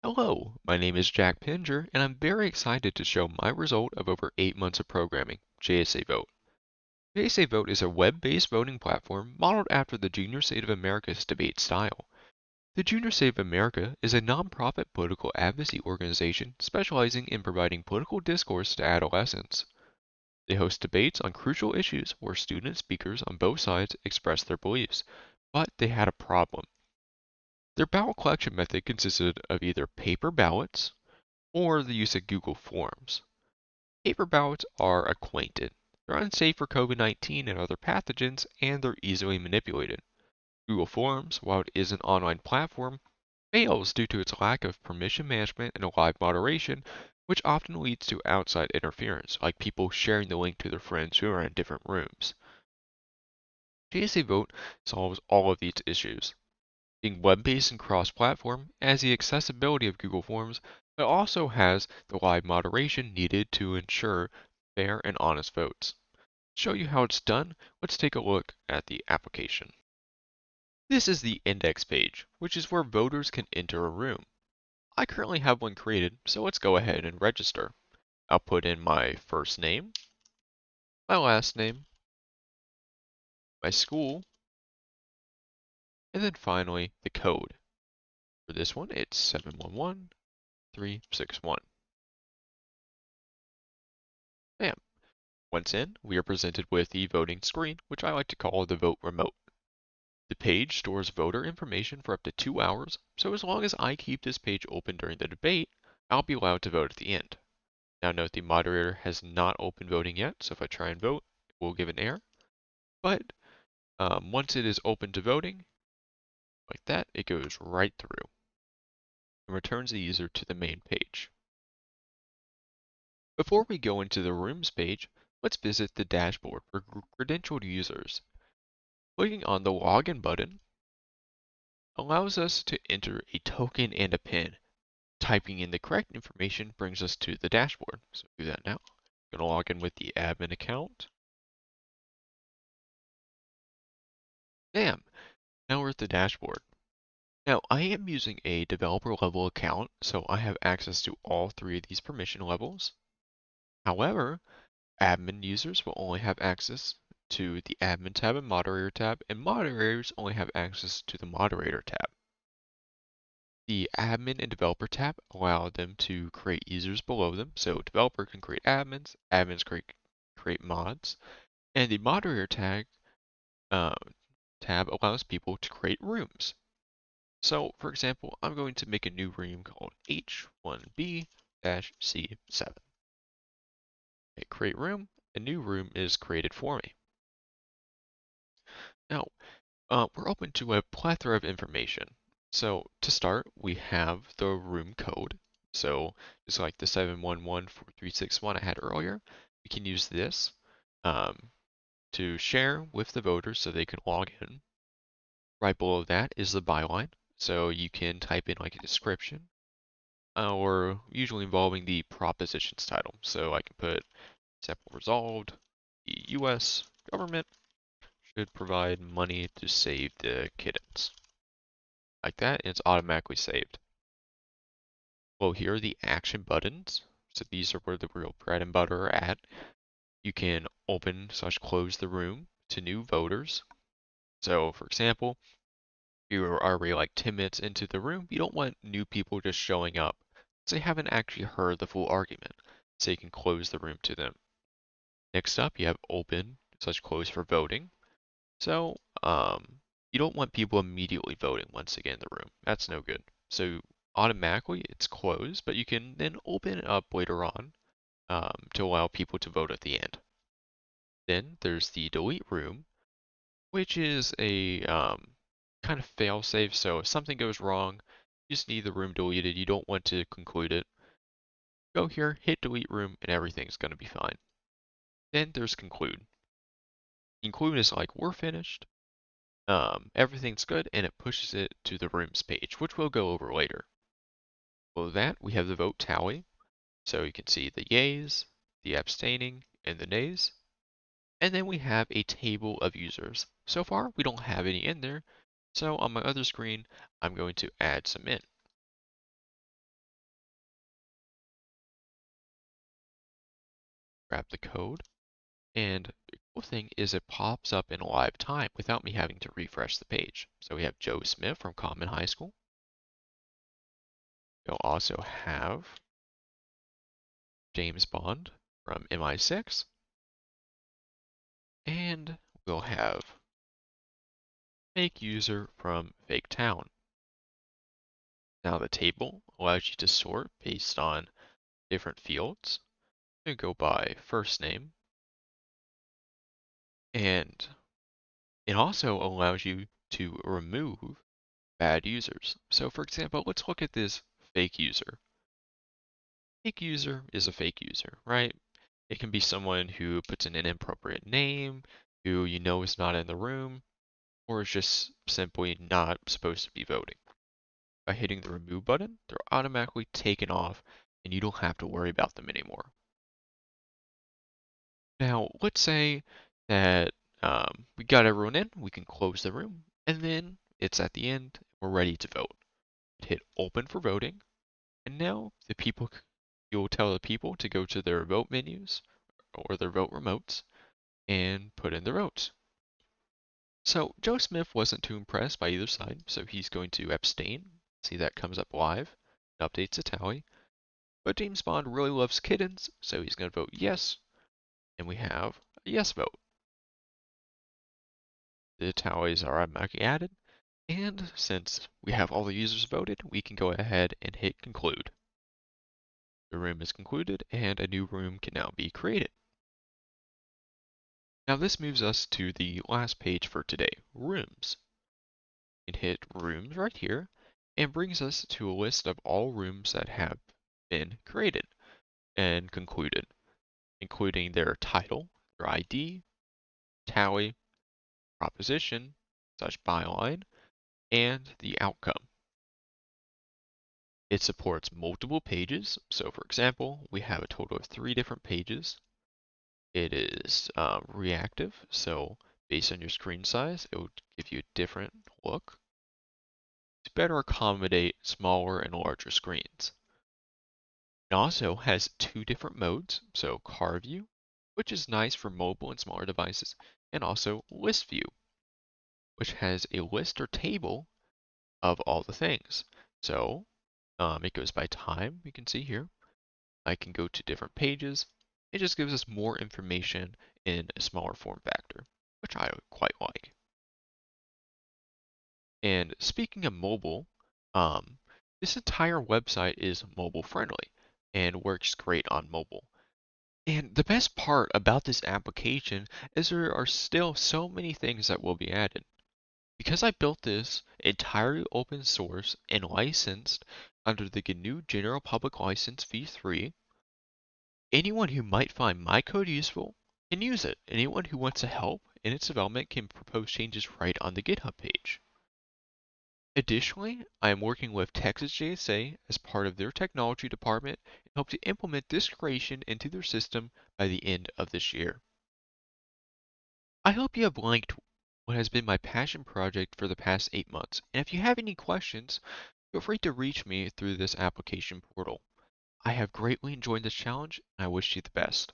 Hello, my name is Jack Pinger, and I'm very excited to show my result of over 8 months of programming, JSA Vote. JSA Vote is a web-based voting platform modeled after the Junior State of America's debate style. The Junior State of America is a nonprofit political advocacy organization specializing in providing political discourse to adolescents. They host debates on crucial issues where student speakers on both sides express their beliefs, but they had a problem. Their ballot collection method consisted of either paper ballots or the use of Google Forms. Paper ballots are acquainted. They're unsafe for COVID-19 and other pathogens, and they're easily manipulated. Google Forms, while it is an online platform, fails due to its lack of permission management and live moderation, which often leads to outside interference, like people sharing the link to their friends who are in different rooms. JSA Vote solves all of these issues. Being web-based and cross-platform has the accessibility of Google Forms, but also has the live moderation needed to ensure fair and honest votes. To show you how it's done, let's take a look at the application. This is the index page, which is where voters can enter a room. I currently have one created, so let's go ahead and register. I'll put in my first name, my last name, my school, and then finally the code. For this one, it's 711361. Bam. Once in, we are presented with the voting screen, which I like to call the Vote Remote. The page stores voter information for up to 2 hours, so as long as I keep this page open during the debate, I'll be allowed to vote at the end. Now note the moderator has not opened voting yet, so if I try and vote, it will give an error. But once it is open to voting, like that, it goes right through and returns the user to the main page. Before we go into the Rooms page, let's visit the dashboard for credentialed users. Clicking on the Login button allows us to enter a token and a PIN. Typing in the correct information brings us to the dashboard. So do that now. I'm going to log in with the admin account. Bam! Now we're at the dashboard. Now I am using a developer level account, so I have access to all 3 of these permission levels. However, admin users will only have access to the admin tab and moderators only have access to the moderator tab. The admin and developer tab allow them to create users below them. So developer can create admins, admins create mods, and the moderator uh, tab allows people to create rooms. So for example, I'm going to make a new room called H1B-C7. Hit create room, a new room is created for me. Now, we're open to a plethora of information. So to start, we have the room code. So just like the 7114361 I had earlier, we can use this um, to share with the voters so they can log in. Right below that is the byline. So you can type in like a description or usually involving the propositions title. So I can put example resolved, the US government should provide money to save the kittens. Like that, and it's automatically saved. Well, here are the action buttons. So these are where the real bread and butter are at. You can open/close the room to new voters. So for example, you are already like 10 minutes into the room, you don't want new people just showing up. So they haven't actually heard the full argument. So you can close the room to them. Next up, you have open/close for voting. So you don't want people immediately voting once again in the room. That's no good. So automatically it's closed, but you can then open it up later on to allow people to vote at the end. Then there's the delete room, which is a kind of fail-safe. So if something goes wrong, you just need the room deleted. You don't want to conclude it. Go here, hit delete room, and everything's going to be fine. Then there's conclude. Conclude is like we're finished. Everything's good, and it pushes it to the rooms page, which we'll go over later. Below that, we have the vote tally. So you can see the yays, the abstaining, and the nays. And then we have a table of users. So far, we don't have any in there. So on my other screen, I'm going to add some in. grab the code. And the cool thing is it pops up in live time without me having to refresh the page. So we have Joe Smith from Common High School. We'll also have James Bond from MI6. And we'll have fake user from fake town. Now the table allows you to sort based on different fields. You go by first name, and it also allows you to remove bad users. So for example, let's look at this fake user. Fake user is a fake user, right? It can be someone who puts in an inappropriate name, who you know is not in the room, or is just simply not supposed to be voting. By hitting the remove button, they're automatically taken off and you don't have to worry about them anymore. Now, let's say that we got everyone in, we can close the room, and then it's at the end, we're ready to vote. Hit open for voting, and now you'll tell the people to go to their vote menus or their vote remotes and put in their votes. So Joe Smith wasn't too impressed by either side, so he's going to abstain. See, that comes up live, updates the tally. But James Bond really loves kittens, so he's going to vote yes, and we have a yes vote. The tallies are automatically added, and since we have all the users voted, we can go ahead and hit conclude. The room is concluded, and a new room can now be created. Now this moves us to the last page for today, rooms. You can hit rooms right here, and brings us to a list of all rooms that have been created and concluded, including their title, their ID, tally, proposition, such byline, and the outcome. It supports multiple pages. So for example, we have a total of 3 different pages. It is reactive, so based on your screen size, it will give you a different look to better accommodate smaller and larger screens. It also has 2 different modes, so car view, which is nice for mobile and smaller devices, and also list view, which has a list or table of all the things. So it goes by time, you can see here. I can go to different pages. It just gives us more information in a smaller form factor, which I quite like. And speaking of mobile, this entire website is mobile friendly and works great on mobile. And the best part about this application is there are still so many things that will be added. Because I built this entirely open source and licensed under the GNU General Public License v3, anyone who might find my code useful can use it. Anyone who wants to help in its development can propose changes right on the GitHub page. Additionally, I am working with Texas JSA as part of their technology department and hope to implement this creation into their system by the end of this year. I hope you have liked what has been my passion project for the past 8 months, and if you have any questions, feel free to reach me through this application portal. I have greatly enjoyed this challenge, and I wish you the best.